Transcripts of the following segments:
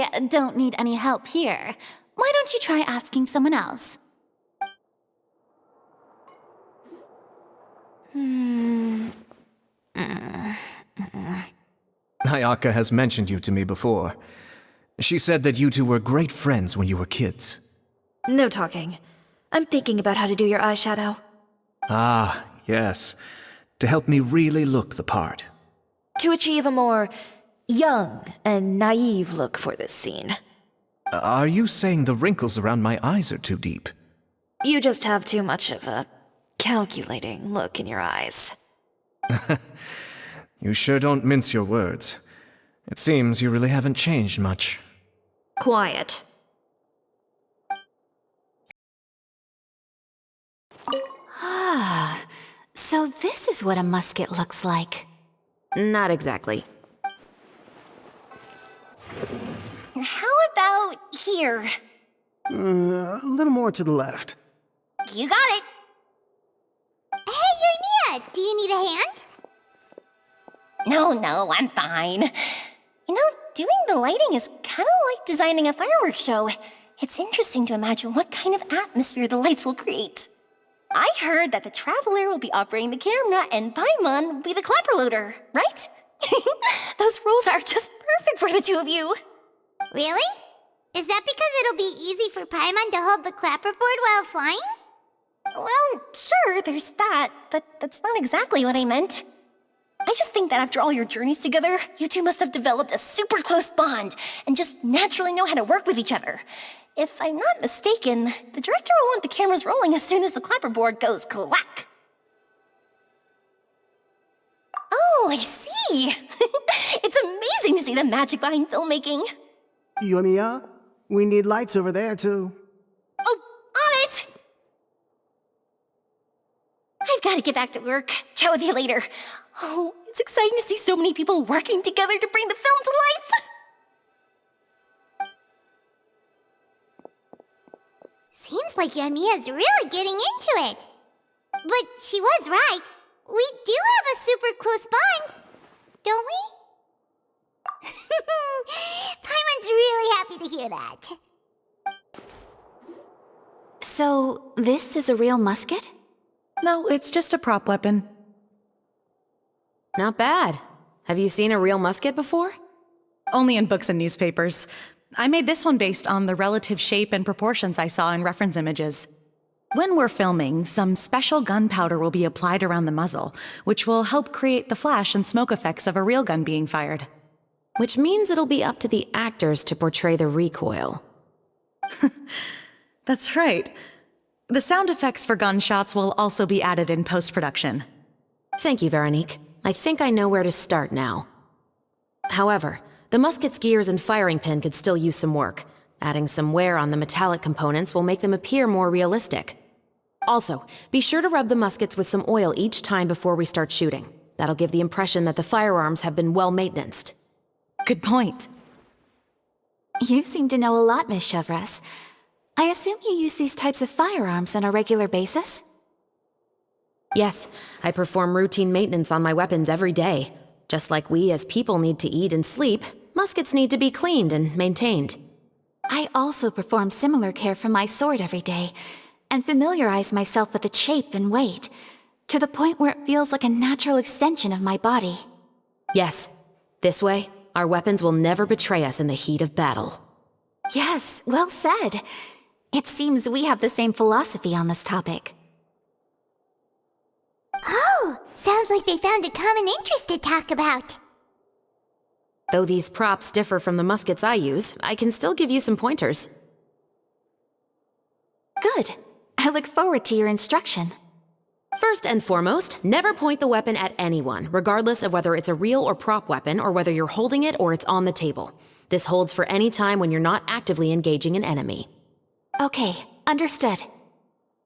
I don't need any help here. Why don't you try asking someone else? Ayaka has mentioned you to me before. She said that you two were great friends when you were kids. No talking. I'm thinking about how to do your eyeshadow. Ah, yes. To help me really look the part. To achieve a more young and naive look for this scene. Are you saying the wrinkles around my eyes are too deep? You just have too much of a calculating look in your eyes. You sure don't mince your words. It seems you really haven't changed much. Quiet. Ah, so this is what a musket looks like. Not exactly. How about here? A little more to the left. You got it. Hey, Yoimiya, do you need a hand? No, I'm fine. You know, doing the lighting is kind of like designing a fireworks show. It's interesting to imagine what kind of atmosphere the lights will create. I heard that the Traveler will be operating the camera and Paimon will be the clapper loader, right? Those roles are just perfect for the two of you. Really? Is that because it'll be easy for Paimon to hold the clapperboard while flying? Well, sure, there's that, but that's not exactly what I meant. I just think that after all your journeys together, you two must have developed a super close bond and just naturally know how to work with each other. If I'm not mistaken, the director will want the cameras rolling as soon as the clapperboard goes clack. Oh, I see. It's amazing to see the magic behind filmmaking. Yoimiya, we need lights over there, too. Oh, on it! I've got to get back to work. Chat with you later. Oh, it's exciting to see so many people working together to bring the film to life. Seems like Yoimiya's really getting into it. But she was right. We do have a super close bond, don't we? Paimon's really happy to hear that. So, this is a real musket? No, it's just a prop weapon. Not bad. Have you seen a real musket before? Only in books and newspapers. I made this one based on the relative shape and proportions I saw in reference images. When we're filming, some special gunpowder will be applied around the muzzle, which will help create the flash and smoke effects of a real gun being fired. Which means it'll be up to the actors to portray the recoil. That's right. The sound effects for gunshots will also be added in post-production. Thank you, Veronique. I think I know where to start now. However, the musket's gears and firing pin could still use some work. Adding some wear on the metallic components will make them appear more realistic. Also, be sure to rub the muskets with some oil each time before we start shooting. That'll give the impression that the firearms have been well maintained. Good point. You seem to know a lot, Miss Chevres. I assume you use these types of firearms on a regular basis? Yes, I perform routine maintenance on my weapons every day. Just like we as people need to eat and sleep, muskets need to be cleaned and maintained. I also perform similar care for my sword every day, and familiarize myself with its shape and weight, to the point where it feels like a natural extension of my body. Yes, this way, our weapons will never betray us in the heat of battle. Yes, well said. It seems we have the same philosophy on this topic. Oh, sounds like they found a common interest to talk about. Though these props differ from the muskets I use, I can still give you some pointers. Good. I look forward to your instruction. First and foremost, never point the weapon at anyone, regardless of whether it's a real or prop weapon or whether you're holding it or it's on the table. This holds for any time when you're not actively engaging an enemy. Okay, understood.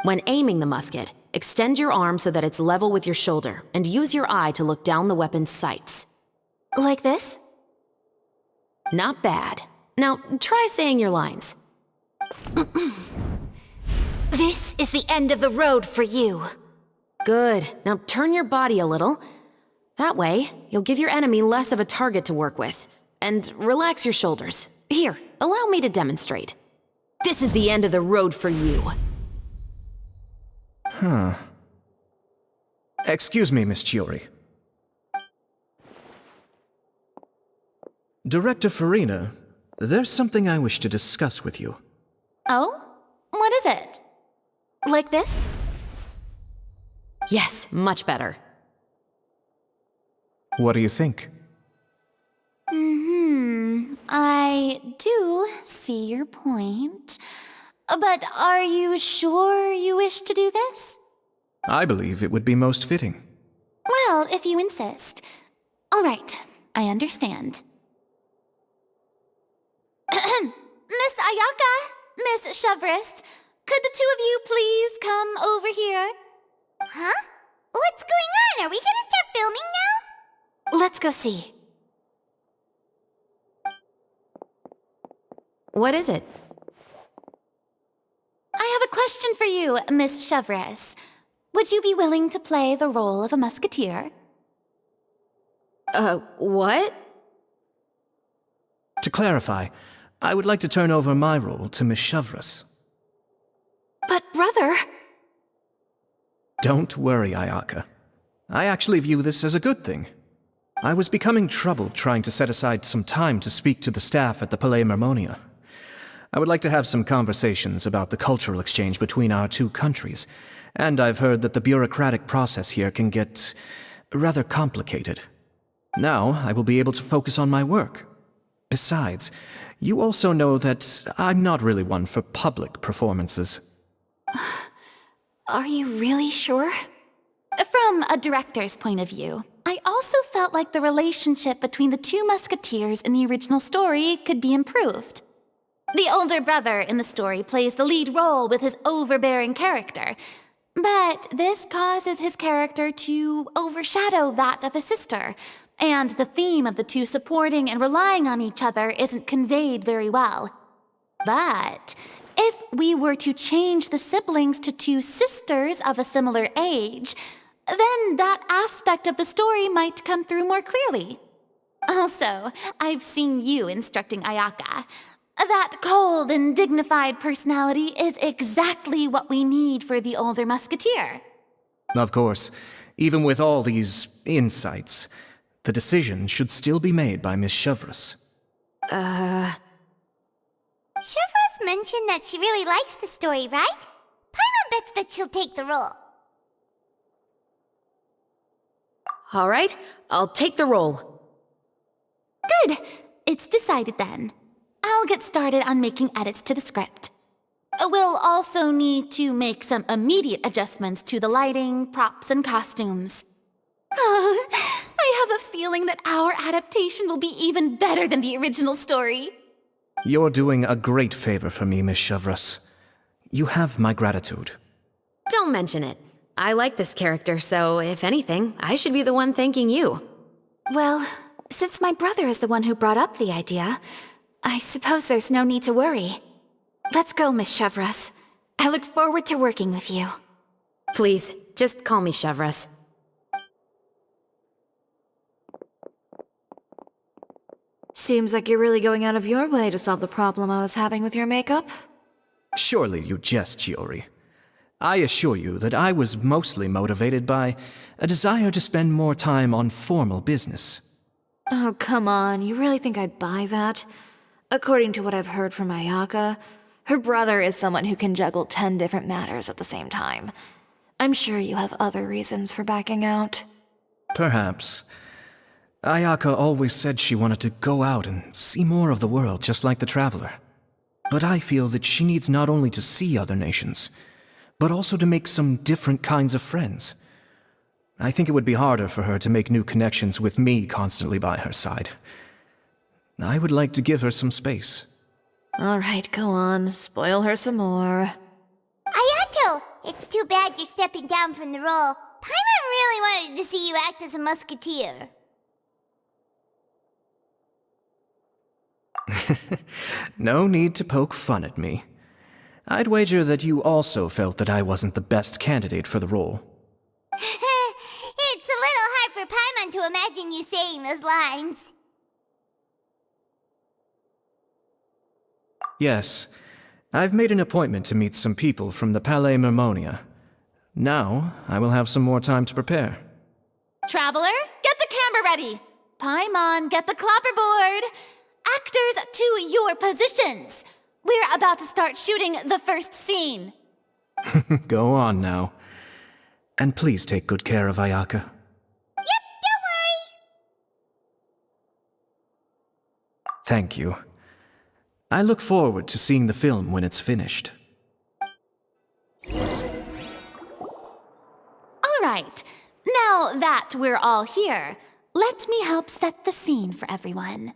When aiming the musket, extend your arm so that it's level with your shoulder, and use your eye to look down the weapon's sights. Like this? Not bad. Now, try saying your lines. This is the end of the road for you. Good. Now turn your body a little. That way, you'll give your enemy less of a target to work with. And relax your shoulders. Here, allow me to demonstrate. This is the end of the road for you. Excuse me, Miss Chiori. Director Farina, there's something I wish to discuss with you. Oh? What is it? Like this? Yes, much better. What do you think? I do see your point. But are you sure you wish to do this? I believe it would be most fitting. Well, if you insist. All right, I understand. Miss Ayaka, Miss Chevres, could the two of you please come over here? Huh? What's going on? Are we gonna start filming now? Let's go see. What is it? I have a question for you, Miss Chevres. Would you be willing to play the role of a musketeer? What? To clarify, I would like to turn over my role to Miss Chevres. But brother... Don't worry, Ayaka. I actually view this as a good thing. I was becoming troubled trying to set aside some time to speak to the staff at the Palais Mermonia. I would like to have some conversations about the cultural exchange between our two countries, and I've heard that the bureaucratic process here can get rather complicated. Now, I will be able to focus on my work. Besides, you also know that I'm not really one for public performances. Are you really sure? From a director's point of view, I also felt like the relationship between the two musketeers in the original story could be improved. The older brother in the story plays the lead role with his overbearing character, but this causes his character to overshadow that of his sister, and the theme of the two supporting and relying on each other isn't conveyed very well. But if we were to change the siblings to two sisters of a similar age, then that aspect of the story might come through more clearly. Also, I've seen you instructing Ayaka. That cold and dignified personality is exactly what we need for the older musketeer. Of course, even with all these insights, the decision should still be made by Miss Chevres. Chevres mentioned that she really likes the story, right? Paimon bets that she'll take the role. All right, I'll take the role. Good. It's decided then. I'll get started on making edits to the script. We'll also need to make some immediate adjustments to the lighting, props, and costumes. I have a feeling that our adaptation will be even better than the original story. You're doing a great favor for me, Miss Chevres. You have my gratitude. Don't mention it. I like this character, so if anything, I should be the one thanking you. Well, since my brother is the one who brought up the idea, I suppose there's no need to worry. Let's go, Miss Chevres. I look forward to working with you. Please, just call me Chevres. Seems like you're really going out of your way to solve the problem I was having with your makeup. Surely you jest, Chiori. I assure you that I was mostly motivated by a desire to spend more time on formal business. Oh, come on. You really think I'd buy that? According to what I've heard from Ayaka, her brother is someone who can juggle 10 different matters at the same time. I'm sure you have other reasons for backing out. Perhaps. Ayaka always said she wanted to go out and see more of the world, just like the Traveler. But I feel that she needs not only to see other nations, but also to make some different kinds of friends. I think it would be harder for her to make new connections with me constantly by her side. I would like to give her some space. All right, go on. Spoil her some more. Ayato, it's too bad you're stepping down from the role. Paimon really wanted to see you act as a musketeer. No need to poke fun at me. I'd wager that you also felt that I wasn't the best candidate for the role. It's a little hard for Paimon to imagine you saying those lines. Yes, I've made an appointment to meet some people from the Palais Mermonia. Now, I will have some more time to prepare. Traveler, get the camera ready. Paimon, get the clapperboard. Actors, to your positions. We're about to start shooting the first scene. Go on now. And please take good care of Ayaka. Yep, don't worry. Thank you. I look forward to seeing the film when it's finished. All right, now that we're all here, let me help set the scene for everyone.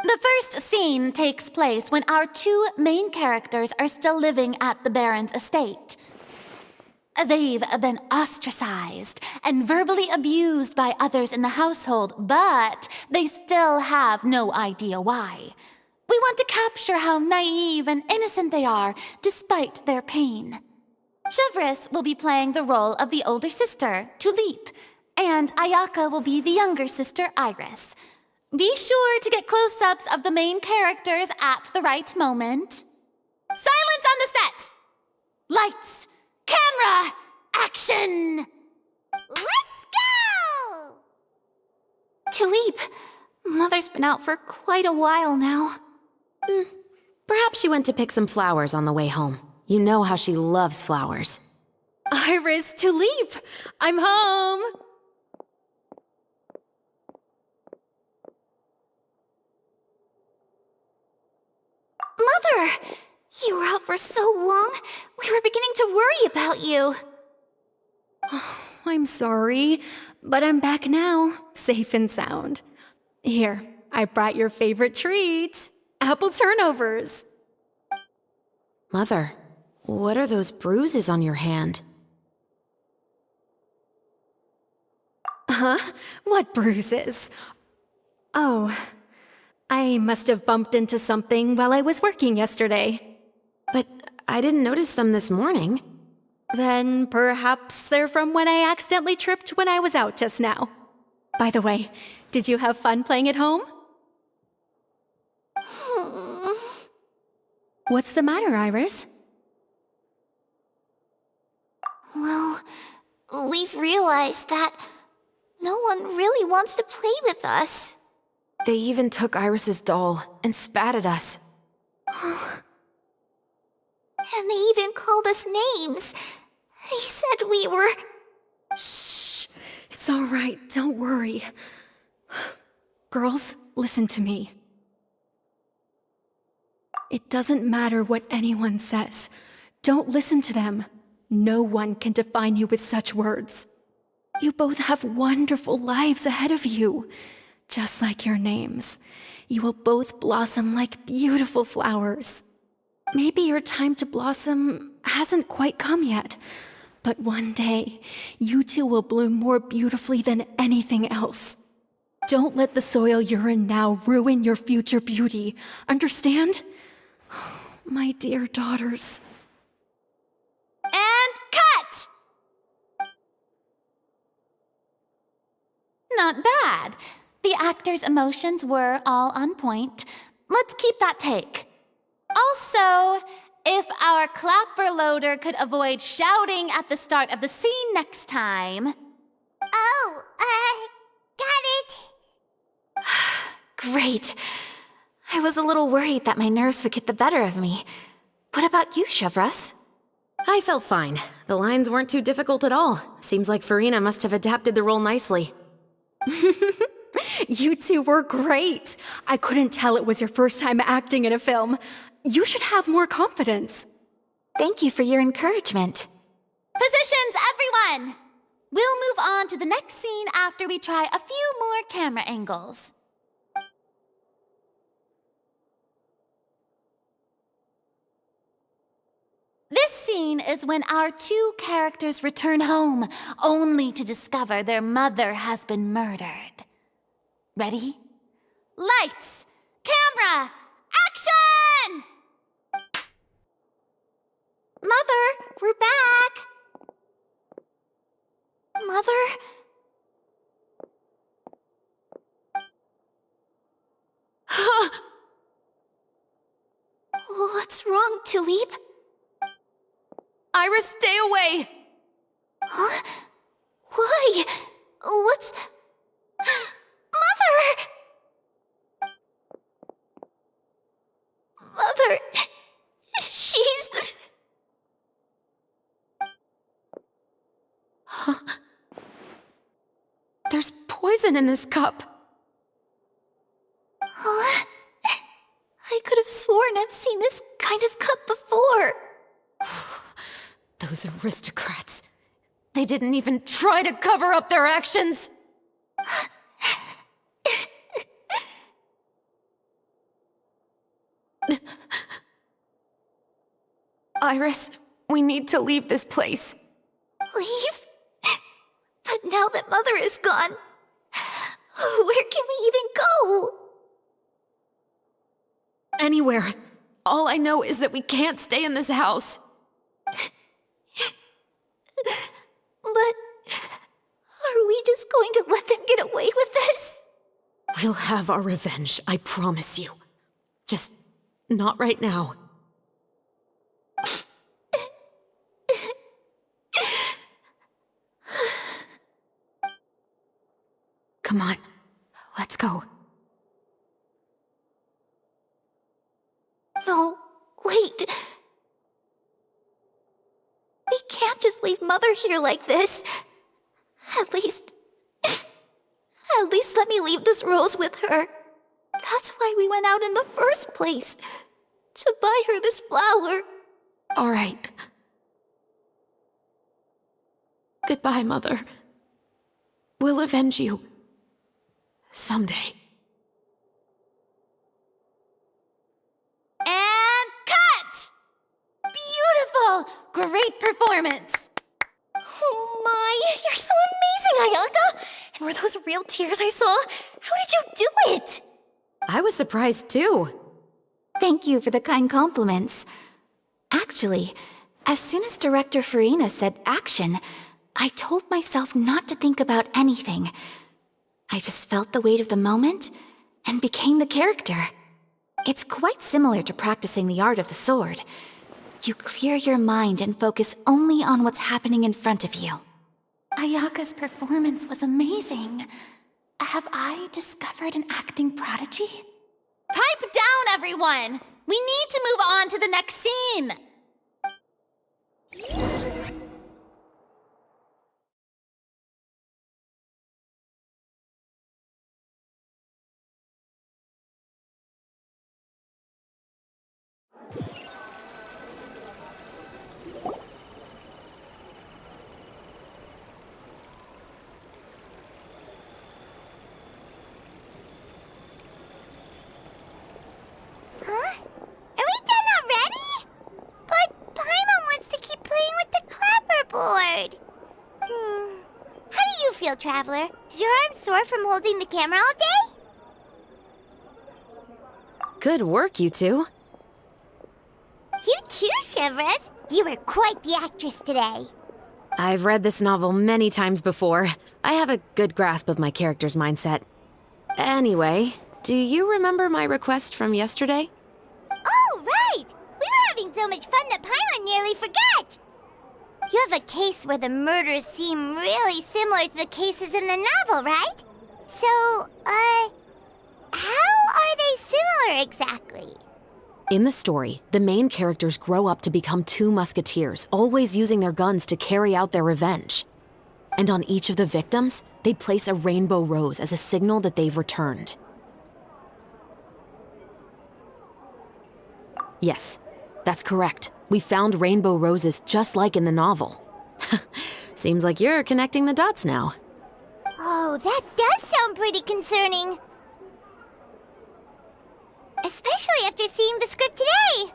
The first scene takes place when our two main characters are still living at the Baron's estate. They've been ostracized and verbally abused by others in the household, but they still have no idea why. We want to capture how naive and innocent they are, despite their pain. Chevris will be playing the role of the older sister, Tulip, and Ayaka will be the younger sister, Iris. Be sure to get close-ups of the main characters at the right moment. Silence on the set! Lights, camera, action! Let's go! Tulip, Mother's been out for quite a while now. Perhaps she went to pick some flowers on the way home. You know how she loves flowers. Iris, Tulip, I'm home. Mother! You were out for so long, we were beginning to worry about you. I'm sorry, but I'm back now, safe and sound. Here, I brought your favorite treat, apple turnovers. Mother, what are those bruises on your hand? Huh? What bruises? Oh, I must have bumped into something while I was working yesterday. But I didn't notice them this morning. Then perhaps they're from when I accidentally tripped when I was out just now. By the way, did you have fun playing at home? What's the matter, Iris? Well, we've realized that no one really wants to play with us. They even took Iris's doll and spat at us. And they even called us names. They said we were... Shh! It's all right, don't worry. Girls, listen to me. It doesn't matter what anyone says. Don't listen to them. No one can define you with such words. You both have wonderful lives ahead of you. Just like your names. You will both blossom like beautiful flowers. Maybe your time to blossom hasn't quite come yet, but one day, you two will bloom more beautifully than anything else. Don't let the soil you're in now ruin your future beauty. Understand? My dear daughters. And cut! Not bad. The actors' emotions were all on point. Let's keep that take. Also, if our clapper loader could avoid shouting at the start of the scene next time. Oh, got it. Great. I was a little worried that my nerves would get the better of me. What about you, Chevris? I felt fine. The lines weren't too difficult at all. Seems like Farina must have adapted the role nicely. You two were great. I couldn't tell it was your first time acting in a film. You should have more confidence. Thank you for your encouragement. Positions, everyone! We'll move on to the next scene after we try a few more camera angles. This scene is when our two characters return home, only to discover their mother has been murdered. Ready? Lights! Camera! Action! Mother, we're back! Mother? What's wrong, Tulip? Iris, stay away! Huh? Why? What's... Mother! Mother... She's... There's poison in this cup. Huh? I could have sworn I've seen this kind of cup before. Those aristocrats. They didn't even try to cover up their actions. Iris, we need to leave this place. Leave? But now that Mother is gone, where can we even go? Anywhere. All I know is that we can't stay in this house. But are we just going to let them get away with this? We'll have our revenge, I promise you. Just not right now. Come on, let's go. No, wait. We can't just leave Mother here like this. At least let me leave this rose with her. That's why we went out in the first place. To buy her this flower. All right. Goodbye, Mother. We'll avenge you. Someday. And cut! Beautiful! Great performance! Oh my, you're so amazing, Ayaka! And were those real tears I saw? How did you do it? I was surprised too. Thank you for the kind compliments. Actually, as soon as Director Farina said action, I told myself not to think about anything. I just felt the weight of the moment and became the character. It's quite similar to practicing the art of the sword. You clear your mind and focus only on what's happening in front of you. Ayaka's performance was amazing. Have I discovered an acting prodigy? Pipe down, everyone! We need to move on to the next scene! Huh? Are we done already? But Paimon wants to keep playing with the clapperboard. How do you feel, Traveler? Is your arm sore from holding the camera all day? Good work, you two. You too, Chevres. You were quite the actress today. I've read this novel many times before. I have a good grasp of my character's mindset. Anyway, do you remember my request from yesterday? Oh, right! We were having so much fun that Paimon nearly forgot! You have a case where the murders seem really similar to the cases in the novel, right? So, how are they similar exactly? In the story, the main characters grow up to become two musketeers, always using their guns to carry out their revenge. And on each of the victims, they place a rainbow rose as a signal that they've returned. Yes, that's correct. We found rainbow roses just like in the novel. Seems like you're connecting the dots now. Oh, that does sound pretty concerning. Especially after seeing the script today.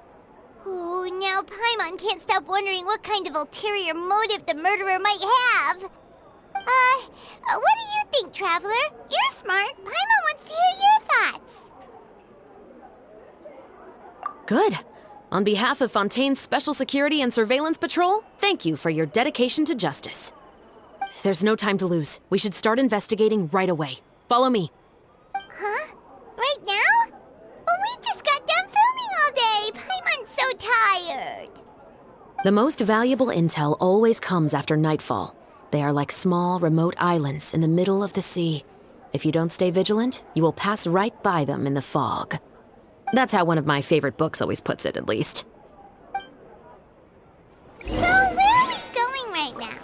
Oh, now Paimon can't stop wondering what kind of ulterior motive the murderer might have. What do you think, Traveler? You're smart. Paimon wants to hear your thoughts. Good. On behalf of Fontaine's Special Security and Surveillance Patrol, thank you for your dedication to justice. There's no time to lose. We should start investigating right away. Follow me. Huh? Right now? But we just got done filming all day. Paimon's so weird. The most valuable intel always comes after nightfall. They are like small, remote islands in the middle of the sea. If you don't stay vigilant, you will pass right by them in the fog. That's how one of my favorite books always puts it, at least. So, where are we going right now?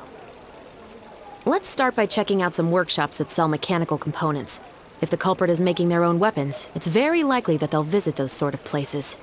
Let's start by checking out some workshops that sell mechanical components. If the culprit is making their own weapons, it's very likely that they'll visit those sort of places.